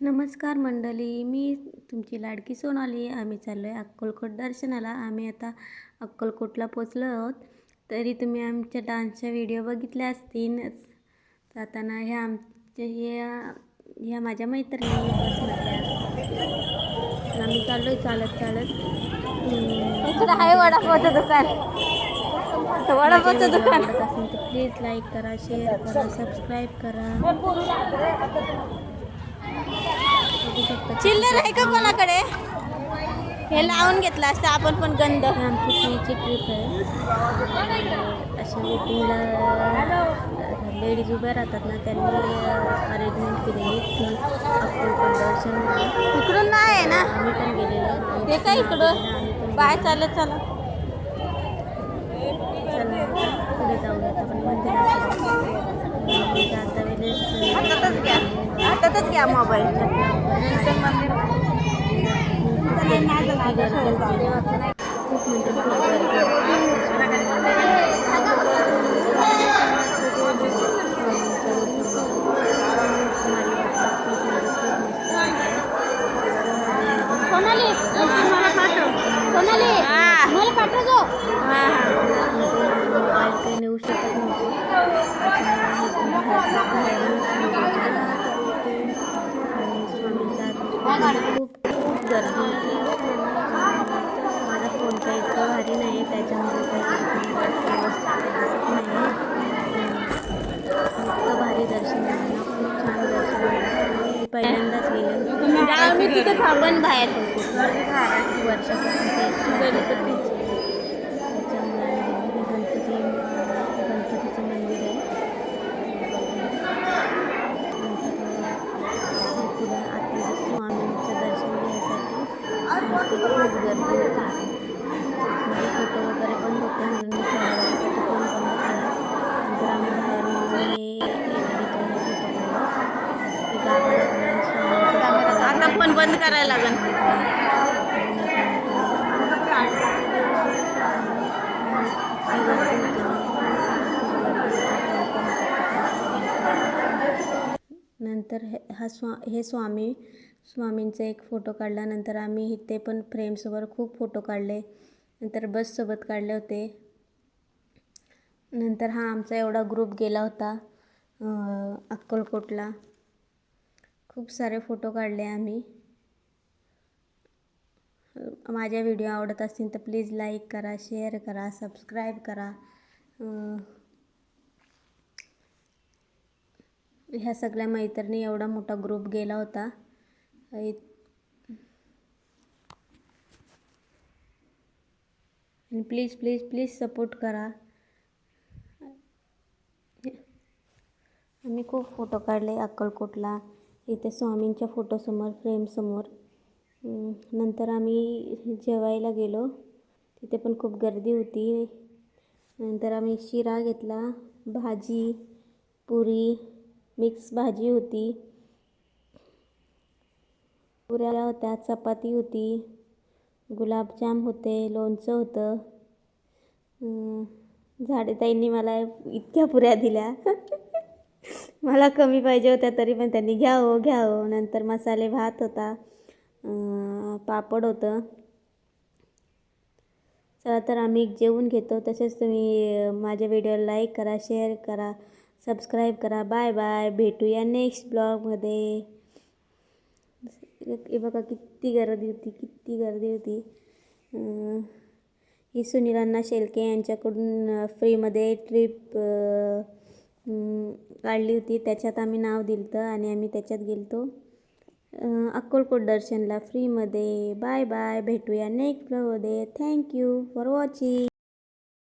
नमस्कार मंडळी, मी तुमची लाडकी सोनाली. आम्ही चाललो आहे अक्कलकोट दर्शनाला. आम्ही आता अक्कलकोटला पोचलो आहोत. तरी तुम्ही आमच्या डान्सच्या व्हिडिओ बघितले असतील. जाताना ह्या माझ्या मैत्रिणी बसमधल्या. आम्ही चाललो आहे चालत चालत. इकडं आहे वडापावचं दुकान. वडापावचं दुकान आवडत असेल तर प्लीज लाईक करा, शेअर करा, सबस्क्राईब करा. चिल्लर आहे का कोणाकडे? हे लावून घेतलं असतं आपण पण गंध. आमची फ्रीची ट्रिप आहे. अशा वेटिंगला लेडीज उभ्या राहतात ना, त्यांनी अरेंजमेंट केलेली की अक्कलकोट दर्शन. इकडून नाही आहे ना, आम्ही पण गेलेलो. ते काय इकडं बाय चालत चला पुढे जाऊयात आपण मंदिरात. जाता वेळेस हातातच घ्या मोबाईल. सोनाली मला पाठव. मोबाईल काही नेऊ शकत नव्हते. खूप गर्दी होती. माझा फोन काही इतका भारी नाही, त्याच्यामुळे काही इतकं भारी दर्शन झालं ना, खूप छान दर्शन झालं. पहिल्यांदाच गेलं. मी तिथे थांबन बाहेर. वर्षापासून त्याच्यामुळे गणपतीचं मंदिर आहे. पुढे आतमध्ये स्वामींचं दर्शन घ्यायसाठी खूप गर्दी होती. माझे फोटो वगैरे बंद होते म्हणून मी थोड्या वेळासाठी फोन बंद केला. नंतर आम्ही बाहेर आता पण बंद करायला लागेल. नंतर हे स्वामींचा एक फोटो काढला. नंतर आम्ही इथे पण फ्रेंड्ससोबत खूप फोटो काढले. नंतर बससोबत काढले होते. नंतर हा आमचा एवढा ग्रुप गेला होता अक्कलकोटला. खूप सारे फोटो काढले आम्ही. माझ्या व्हिडिओ आवडत असतील तर प्लीज लाईक करा, शेअर करा, सबस्क्राईब करा. ह्या सगळ्या मैत्रिणी एवढा मोठा ग्रुप गेला होता. प्लीज प्लीज प्लीज सपोर्ट करा. आम्ही खूप फोटो काढले अक्कलकोटला. इथे स्वामींच्या फोटोसमोर फ्रेमसमोर. नंतर आम्ही जेवायला गेलो. तिथे पण खूप गर्दी होती. नंतर आम्ही शिरा घेतला, भाजी, पुरी, मिक्स भाजी होती, पुऱ्या होत्या, चपाती होती, गुलाबजाम होते, लोणचं होतं. झाडेताईंनी मला इतक्या पुऱ्या दिल्या. मला कमी पाहिजे होत्या तरी पण त्यांनी घ्या हो. नंतर मसाले भात होता, पापड होतं. चला तर आम्ही जेवून घेतो. तसेच तुम्ही माझ्या व्हिडिओला लाईक करा, शेअर करा, सबस्क्राईब करा. Bye bye. भेटूया नेक्स्ट ब्लॉगमध्ये. हे बघा किती गर्दी होती. ही सुनील अण्णा शेळके यांच्याकडून फ्रीमध्ये ट्रिप काढली होती. त्याच्यात आम्ही नाव दिलं आणि आम्ही त्याच्यात गेलतो अक्कलकोट दर्शनला फ्रीमध्ये. Bye bye. भेटूया नेक्स्ट ब्लॉगमध्ये. Thank you for watching.